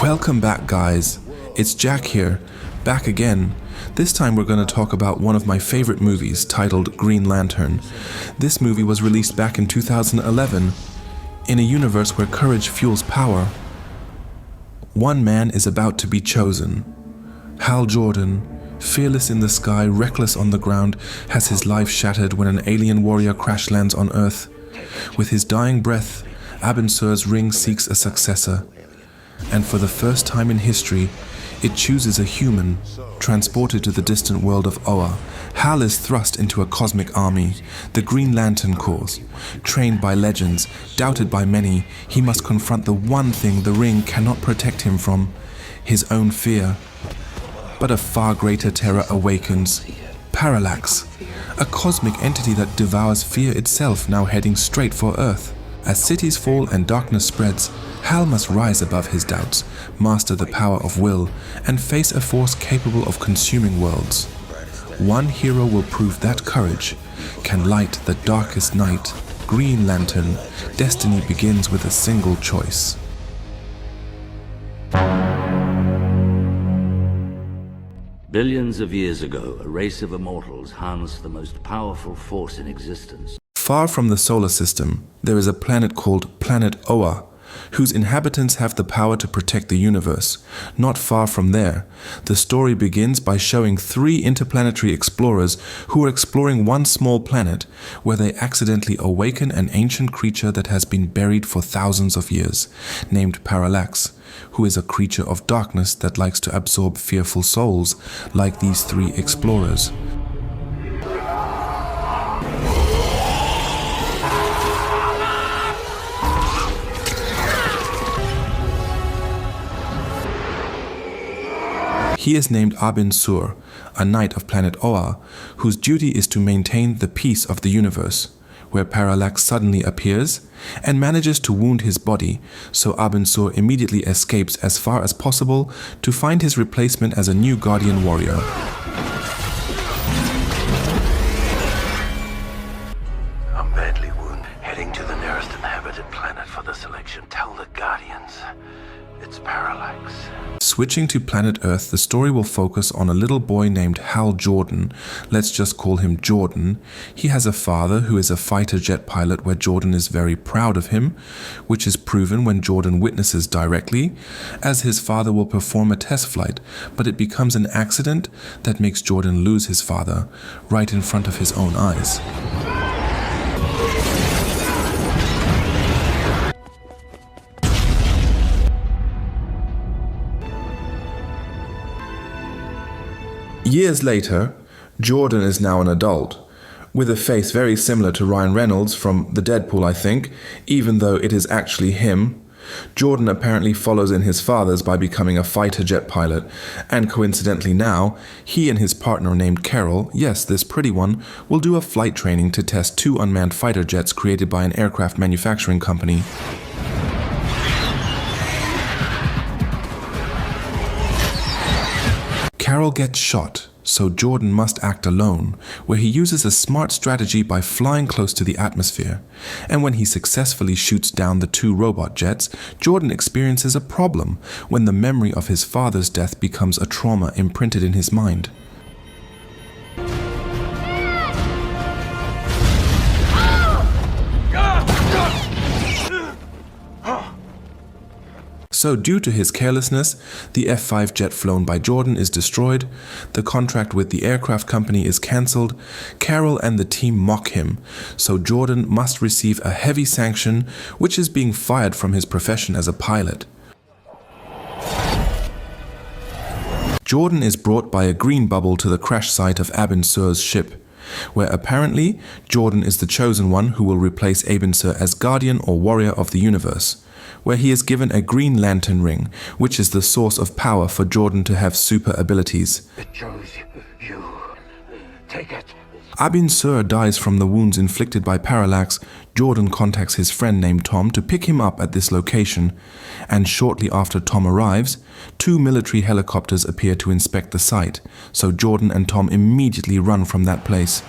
Welcome back, guys. It's Jack here, back again. This time we're going to talk about one of my favorite movies titled Green Lantern. This movie was released back in 2011. In a universe where courage fuels power, one man is about to be chosen. Hal Jordan, fearless in the sky, reckless on the ground, has his life shattered when an alien warrior crash lands on Earth. With his dying breath, Abin Sur's ring seeks a successor. And for the first time in history, it chooses a human, transported to the distant world of Oa. Hal is thrust into a cosmic army, the Green Lantern Corps. Trained by legends, doubted by many, he must confront the one thing the ring cannot protect him from, his own fear. But a far greater terror awakens. Parallax, a cosmic entity that devours fear itself, now heading straight for Earth. As cities fall and darkness spreads, Hal must rise above his doubts, master the power of will, and face a force capable of consuming worlds. One hero will prove that courage can light the darkest night. Green Lantern, destiny begins with a single choice. Billions of years ago, a race of immortals harnessed the most powerful force in existence. Far from the solar system, there is a planet called Planet Oa, whose inhabitants have the power to protect the universe. Not far from there, the story begins by showing three interplanetary explorers who are exploring one small planet where they accidentally awaken an ancient creature that has been buried for thousands of years, named Parallax, who is a creature of darkness that likes to absorb fearful souls, like these three explorers. He is named Abin Sur, a knight of planet Oa, whose duty is to maintain the peace of the universe, where Parallax suddenly appears and manages to wound his body, so Abin Sur immediately escapes as far as possible to find his replacement as a new guardian warrior. I'm badly wounded, heading to the nearest inhabited planet for the selection. Tell the Guardians, it's Parallax. Switching to planet Earth, the story will focus on a little boy named Hal Jordan. Let's just call him Jordan. He has a father who is a fighter jet pilot where Jordan is very proud of him, which is proven when Jordan witnesses directly, as his father will perform a test flight, but it becomes an accident that makes Jordan lose his father, right in front of his own eyes. Years later, Jordan is now an adult, with a face very similar to Ryan Reynolds from the Deadpool, I think, even though it is actually him. Jordan apparently follows in his father's by becoming a fighter jet pilot, and coincidentally now, he and his partner named Carol, yes, this pretty one, will do a flight training to test two unmanned fighter jets created by an aircraft manufacturing company. Carol gets shot, so Jordan must act alone, where he uses a smart strategy by flying close to the atmosphere. And when he successfully shoots down the two robot jets, Jordan experiences a problem when the memory of his father's death becomes a trauma imprinted in his mind. So due to his carelessness, the F-5 jet flown by Jordan is destroyed, the contract with the aircraft company is cancelled, Carol and the team mock him, so Jordan must receive a heavy sanction, which is being fired from his profession as a pilot. Jordan is brought by a green bubble to the crash site of Abin Sur's ship, where apparently Jordan is the chosen one who will replace Abin Sur as guardian or warrior of the universe, where he is given a Green Lantern ring, which is the source of power for Jordan to have super abilities. It chose you. Take it. Abin Sur dies from the wounds inflicted by Parallax. Jordan contacts his friend named Tom to pick him up at this location, and shortly after Tom arrives, two military helicopters appear to inspect the site, so Jordan and Tom immediately run from that place.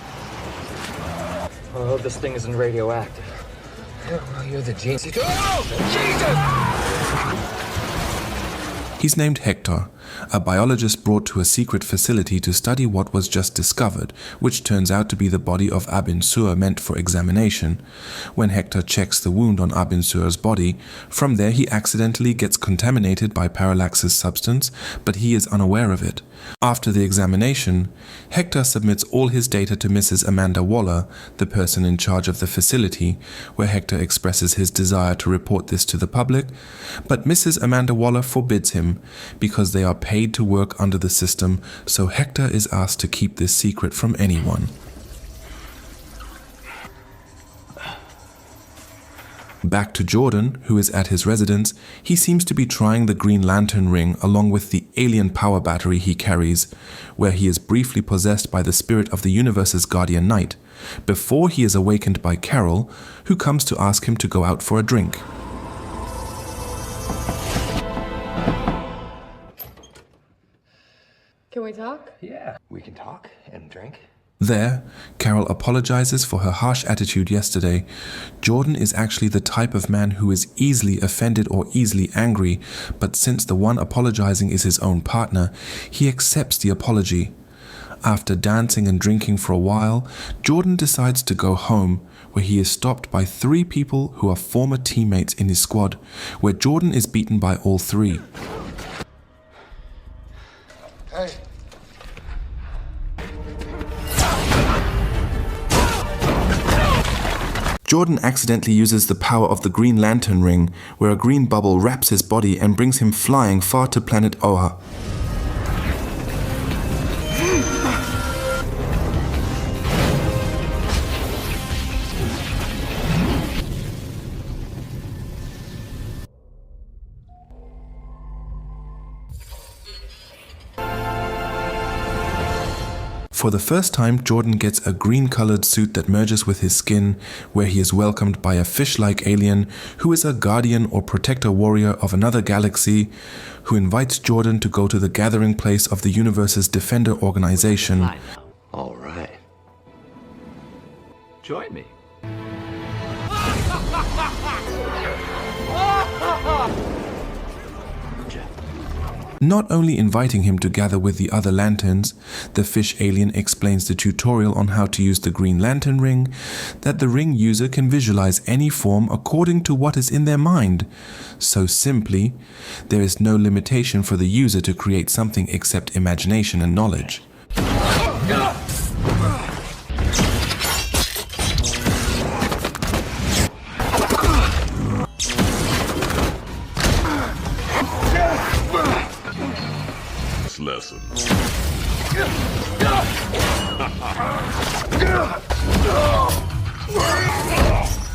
I hope this thing isn't radioactive. Oh, you're the genius. Oh, Jesus! He's named Hector, a biologist brought to a secret facility to study what was just discovered, which turns out to be the body of Abin Sur meant for examination. When Hector checks the wound on Abin Sur's body, from there he accidentally gets contaminated by Parallax's substance, but he is unaware of it. After the examination, Hector submits all his data to Mrs. Amanda Waller, the person in charge of the facility, where Hector expresses his desire to report this to the public, but Mrs. Amanda Waller forbids him because they are paid to work under the system, so Hector is asked to keep this secret from anyone. Back to Jordan, who is at his residence. He seems to be trying the Green Lantern ring along with the alien power battery he carries, where he is briefly possessed by the spirit of the universe's guardian knight, before he is awakened by Carol, who comes to ask him to go out for a drink. Can we talk? Yeah, we can talk and drink. There, Carol apologizes for her harsh attitude yesterday. Jordan is actually the type of man who is easily offended or easily angry, but since the one apologizing is his own partner, he accepts the apology. After dancing and drinking for a while, Jordan decides to go home, where he is stopped by 3 people who are former teammates in his squad, where Jordan is beaten by all 3. Hey. Jordan accidentally uses the power of the Green Lantern ring, where a green bubble wraps his body and brings him flying far to planet Oa. For the first time, Jordan gets a green-colored suit that merges with his skin, where he is welcomed by a fish-like alien who is a guardian or protector warrior of another galaxy, who invites Jordan to go to the gathering place of the universe's defender organization. All right. Join me. Not only inviting him to gather with the other lanterns, the fish alien explains the tutorial on how to use the Green Lantern ring, that the ring user can visualize any form according to what is in their mind. So simply, there is no limitation for the user to create something except imagination and knowledge. Lesson.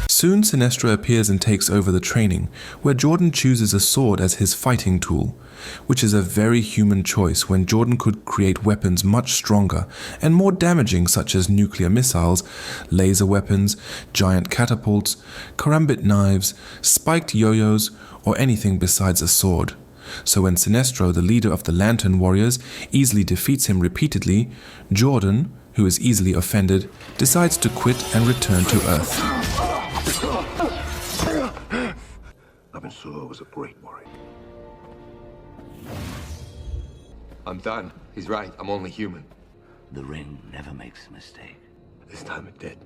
Soon Sinestro appears and takes over the training, where Jordan chooses a sword as his fighting tool, which is a very human choice when Jordan could create weapons much stronger and more damaging, such as nuclear missiles, laser weapons, giant catapults, karambit knives, spiked yo-yos, or anything besides a sword. So when Sinestro, the leader of the Lantern Warriors, easily defeats him repeatedly, Jordan, who is easily offended, decides to quit and return to Earth. Abin Sur was a great warrior. I'm done. He's right. I'm only human. The ring never makes a mistake. This time it did.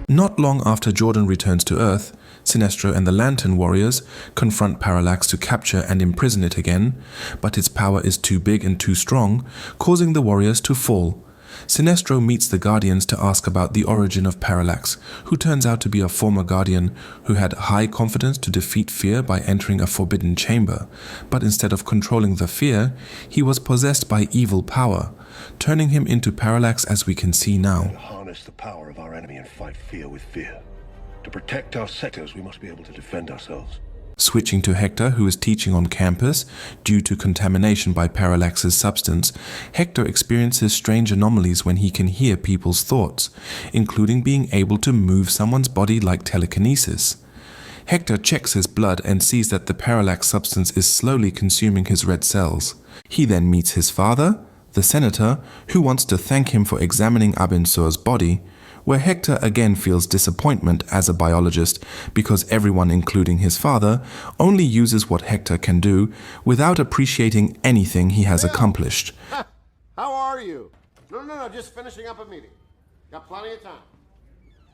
Not long after Jordan returns to Earth, Sinestro and the Lantern Warriors confront Parallax to capture and imprison it again, but its power is too big and too strong, causing the warriors to fall. Sinestro meets the Guardians to ask about the origin of Parallax, who turns out to be a former Guardian who had high confidence to defeat fear by entering a forbidden chamber, but instead of controlling the fear, he was possessed by evil power, turning him into Parallax as we can see now. To harness the power of our enemy and fight fear with fear. To protect our sectors, we must be able to defend ourselves. Switching to Hector, who is teaching on campus, due to contamination by Parallax's substance, Hector experiences strange anomalies when he can hear people's thoughts, including being able to move someone's body like telekinesis. Hector checks his blood and sees that the Parallax substance is slowly consuming his red cells. He then meets his father, the senator, who wants to thank him for examining Abin Sur's body, where Hector again feels disappointment as a biologist because everyone, including his father, only uses what Hector can do without appreciating anything he has accomplished. How are you? No, just finishing up a meeting. Got plenty of time.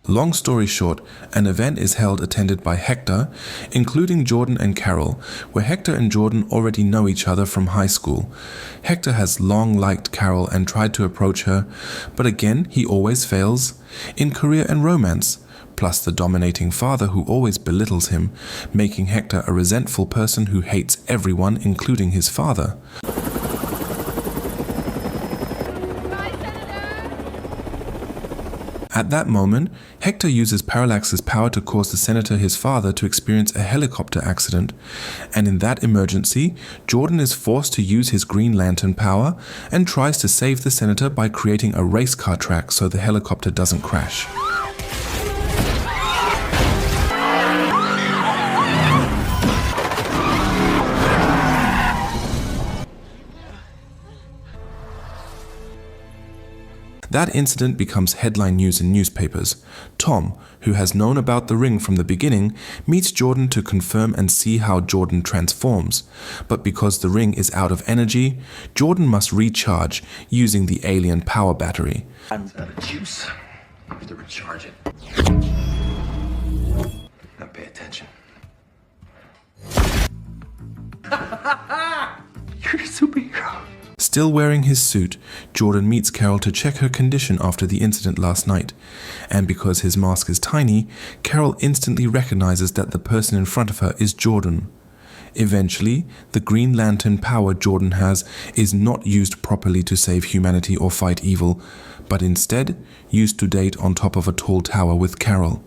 Long story short, an event is held attended by Hector, including Jordan and Carol, where Hector and Jordan already know each other from high school. Hector has long liked Carol and tried to approach her, but again he always fails. In career and romance, plus the dominating father who always belittles him, making Hector a resentful person who hates everyone, including his father. At that moment, Hector uses Parallax's power to cause the senator, his father, to experience a helicopter accident, and in that emergency, Jordan is forced to use his Green Lantern power and tries to save the senator by creating a race car track so the helicopter doesn't crash. That incident becomes headline news in newspapers. Tom, who has known about the ring from the beginning, meets Jordan to confirm and see how Jordan transforms. But because the ring is out of energy, Jordan must recharge using the alien power battery. I'm out of juice. I have to recharge it. Now pay attention. You're a superhero. Still wearing his suit, Jordan meets Carol to check her condition after the incident last night. And because his mask is tiny, Carol instantly recognizes that the person in front of her is Jordan. Eventually, the Green Lantern power Jordan has is not used properly to save humanity or fight evil, but instead used to date on top of a tall tower with Carol.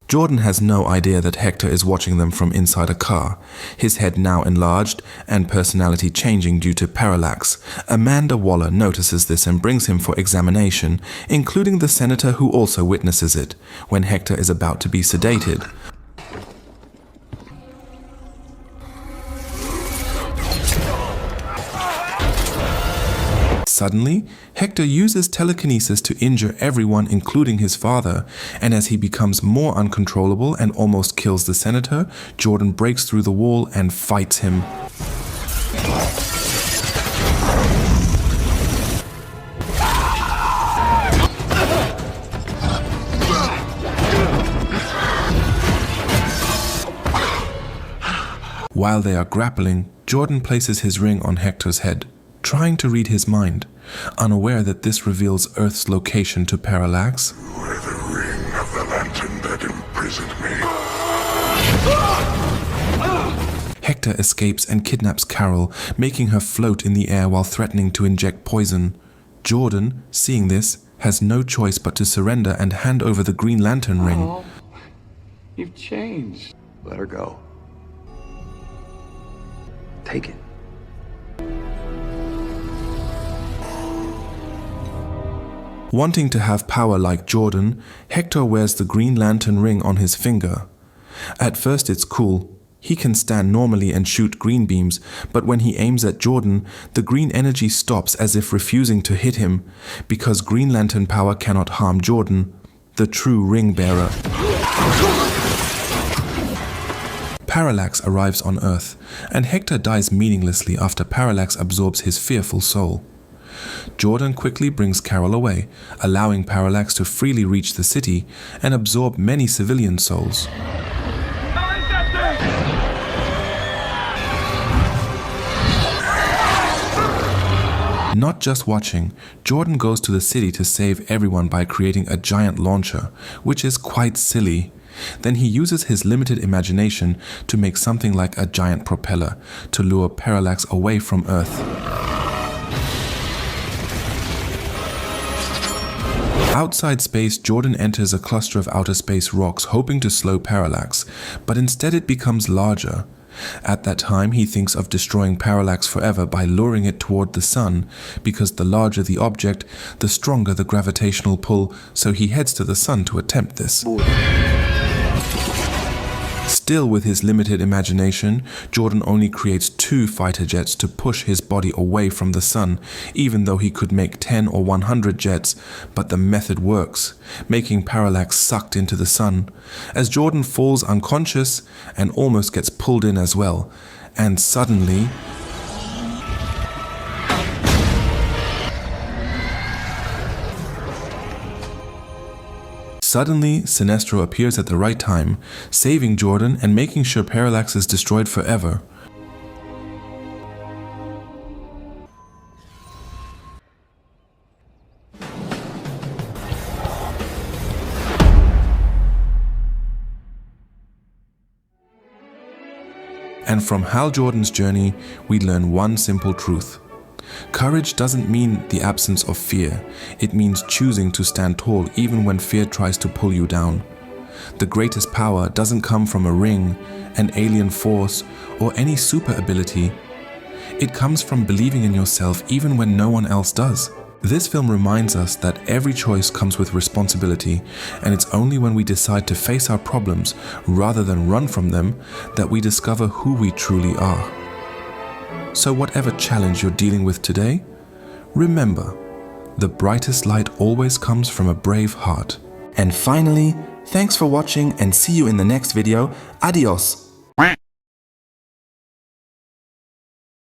Jordan has no idea that Hector is watching them from inside a car, his head now enlarged and personality changing due to Parallax. Amanda Waller notices this and brings him for examination, including the senator who also witnesses it, when Hector is about to be sedated. Suddenly, Hector uses telekinesis to injure everyone, including his father, and as he becomes more uncontrollable and almost kills the senator, Jordan breaks through the wall and fights him. While they are grappling, Jordan places his ring on Hector's head, trying to read his mind, unaware that this reveals Earth's location to Parallax. You are the ring of the lantern that imprisoned me. Hector escapes and kidnaps Carol, making her float in the air while threatening to inject poison. Jordan, seeing this, has no choice but to surrender and hand over the Green Lantern ring. Oh, you've changed. Let her go. Take it. Wanting to have power like Jordan, Hector wears the Green Lantern ring on his finger. At first it's cool. He can stand normally and shoot green beams, but when he aims at Jordan, the green energy stops as if refusing to hit him, because Green Lantern power cannot harm Jordan, the true ring bearer. Parallax arrives on Earth, and Hector dies meaninglessly after Parallax absorbs his fearful soul. Jordan quickly brings Carol away, allowing Parallax to freely reach the city and absorb many civilian souls. Not just watching, Jordan goes to the city to save everyone by creating a giant launcher, which is quite silly. Then he uses his limited imagination to make something like a giant propeller to lure Parallax away from Earth. Outside space, Jordan enters a cluster of outer space rocks hoping to slow Parallax, but instead it becomes larger. At that time, he thinks of destroying Parallax forever by luring it toward the sun, because the larger the object, the stronger the gravitational pull, so he heads to the sun to attempt this. Still, with his limited imagination, Jordan only creates 2 fighter jets to push his body away from the sun, even though he could make 10 or 100 jets, but the method works, making Parallax sucked into the sun, as Jordan falls unconscious and almost gets pulled in as well, and suddenly... Suddenly, Sinestro appears at the right time, saving Jordan and making sure Parallax is destroyed forever. And from Hal Jordan's journey, we learn one simple truth. Courage doesn't mean the absence of fear. It means choosing to stand tall even when fear tries to pull you down. The greatest power doesn't come from a ring, an alien force, or any super ability. It comes from believing in yourself even when no one else does. This film reminds us that every choice comes with responsibility, and it's only when we decide to face our problems rather than run from them that we discover who we truly are. So whatever challenge you're dealing with today, remember, the brightest light always comes from a brave heart. And finally, thanks for watching and see you in the next video. Adios!